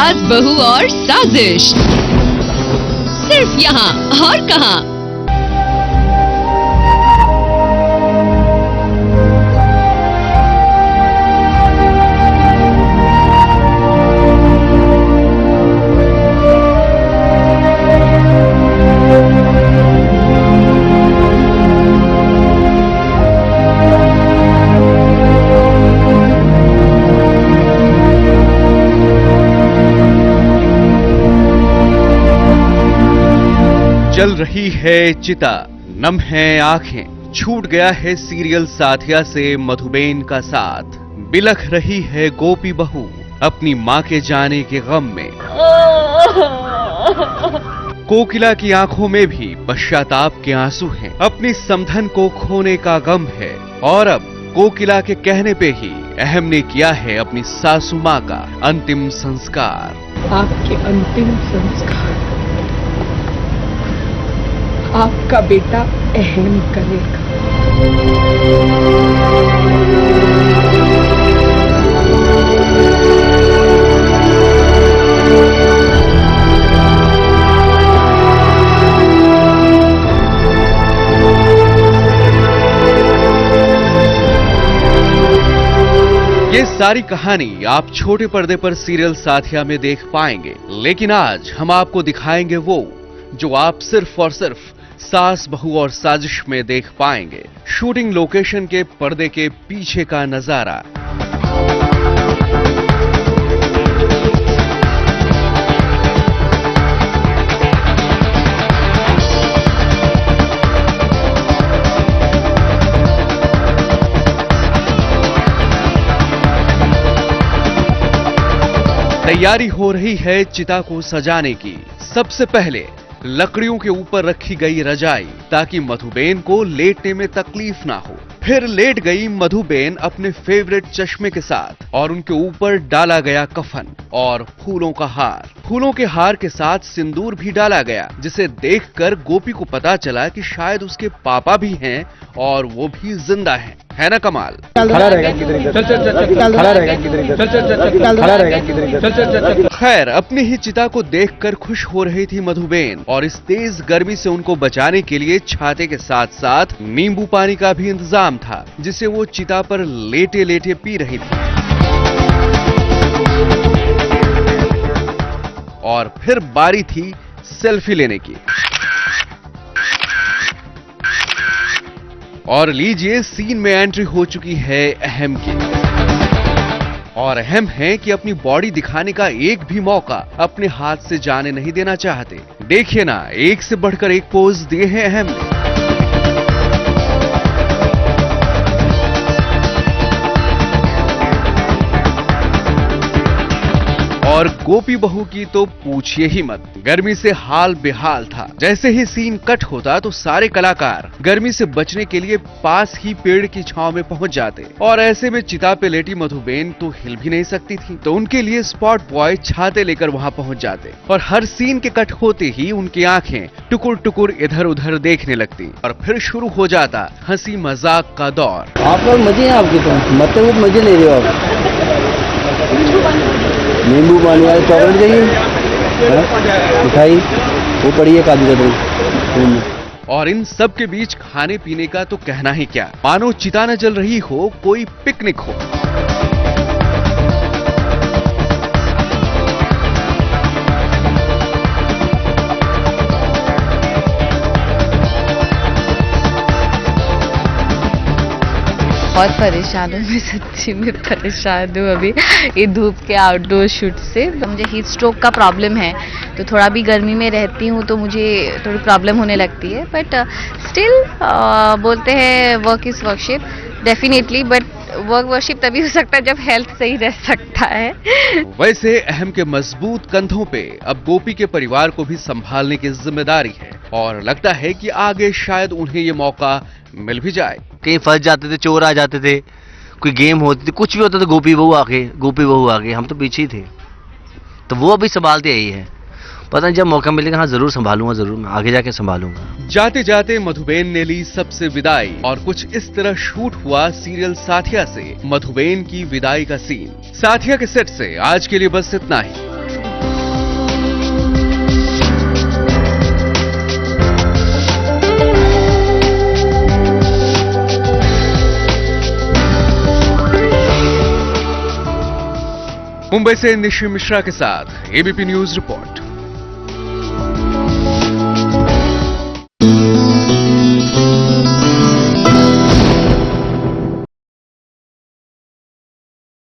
सास बहू और साजिश, सिर्फ यहाँ और कहाँ। जल रही है चिता, नम है आंखें, छूट गया है सीरियल साथिया से मधुबेन का साथ। बिलख रही है गोपी बहू अपनी मां के जाने के गम में। कोकिला की आंखों में भी पश्चाताप के आंसू हैं, अपनी समधन को खोने का गम है। और अब कोकिला के कहने पे ही अहम ने किया है अपनी सासू मां का अंतिम संस्कार। आपके अंतिम संस्कार आपका बेटा अहम करेगा। ये सारी कहानी आप छोटे पर्दे पर सीरियल साथिया में देख पाएंगे, लेकिन आज हम आपको दिखाएंगे वो जो आप सिर्फ और सिर्फ सास बहू और साजिश में देख पाएंगे। शूटिंग लोकेशन के पर्दे के पीछे का नजारा। तैयारी हो रही है चिता को सजाने की। सबसे पहले लकड़ियों के ऊपर रखी गई रजाई ताकि मधुबेन को लेटने में तकलीफ ना हो। फिर लेट गई मधुबेन अपने फेवरेट चश्मे के साथ और उनके ऊपर डाला गया कफन और फूलों का हार। फूलों के हार के साथ सिंदूर भी डाला गया, जिसे देखकर गोपी को पता चला कि शायद उसके पापा भी हैं और वो भी जिंदा हैं। है ना कमाल? खड़ा रहेगा किधर, चल चल चल, खड़ा रहेगा किधर, चल चल चल, खड़ा रहेगा किधर, चल चल चल। खैर, अपनी ही चिता को देखकर खुश हो रही थी मधुबेन और इस तेज गर्मी से उनको बचाने के लिए छाते के साथ साथ नींबू पानी का भी इंतजाम था, जिसे वो चिता पर लेटे लेटे पी रही थी। और फिर बारी थी सेल्फी लेने की। और लीजिए, सीन में एंट्री हो चुकी है अहम की। और अहम है कि अपनी बॉडी दिखाने का एक भी मौका अपने हाथ से जाने नहीं देना चाहते। देखिए ना, एक से बढ़कर एक पोज दिए हैं अहम ने। और गोपी बहू की तो पूछिए ही मत, गर्मी से हाल बेहाल था। जैसे ही सीन कट होता तो सारे कलाकार गर्मी से बचने के लिए पास ही पेड़ की छांव में पहुंच जाते। और ऐसे में चिता पे लेटी मधुबेन तो हिल भी नहीं सकती थी, तो उनके लिए स्पॉट बॉय छाते लेकर वहां पहुंच जाते। और हर सीन के कट होते ही उनकी आंखें टुकुर टुकुर इधर उधर देखने लगती और फिर शुरू हो जाता हंसी मजाक का दौर। आप लोग मजे हैं आपके, तो मतलब मजे ले रहे हो आप। नींबू पानी वाले चॉकलेट चाहिए, मिठाई वो पड़ी है, काजू कतरी। और इन सब के बीच खाने पीने का तो कहना ही क्या, मानो चिता न जल रही हो, कोई पिकनिक हो। बहुत परेशान हूँ मैं, सच्ची में परेशान हूँ अभी ये धूप के आउटडोर शूट से। मुझे हीट स्ट्रोक का प्रॉब्लम है, तो थोड़ा भी गर्मी में रहती हूँ तो मुझे थोड़ी प्रॉब्लम होने लगती है। बट स्टिल बोलते हैं work is worship, definitely. But work worship तभी हो सकता है जब हेल्थ सही रह सकता है। वैसे अहम के मजबूत कंधों पे अब गोपी के परिवार को भी संभालने की जिम्मेदारी है और लगता है कि आगे शायद उन्हें ये मौका मिल भी जाए। कहीं फंस जाते थे, चोर आ जाते थे, कोई गेम होती थी, कुछ भी होता था, गोपी बहू आ गए, हम तो पीछे ही थे। तो वो अभी संभालते यही है। पता नहीं जब मौका मिलेगा, हाँ जरूर संभालूंगा, जरूर मैं आगे जाके संभालूंगा। जाते जाते मधुबेन ने ली सबसे विदाई और कुछ इस तरह शूट हुआ सीरियल साथिया से मधुबेन की विदाई का सीन। साथिया के सेट से आज के लिए बस इतना ही। मुंबई से निशी मिश्रा के साथ एबीपी न्यूज रिपोर्ट।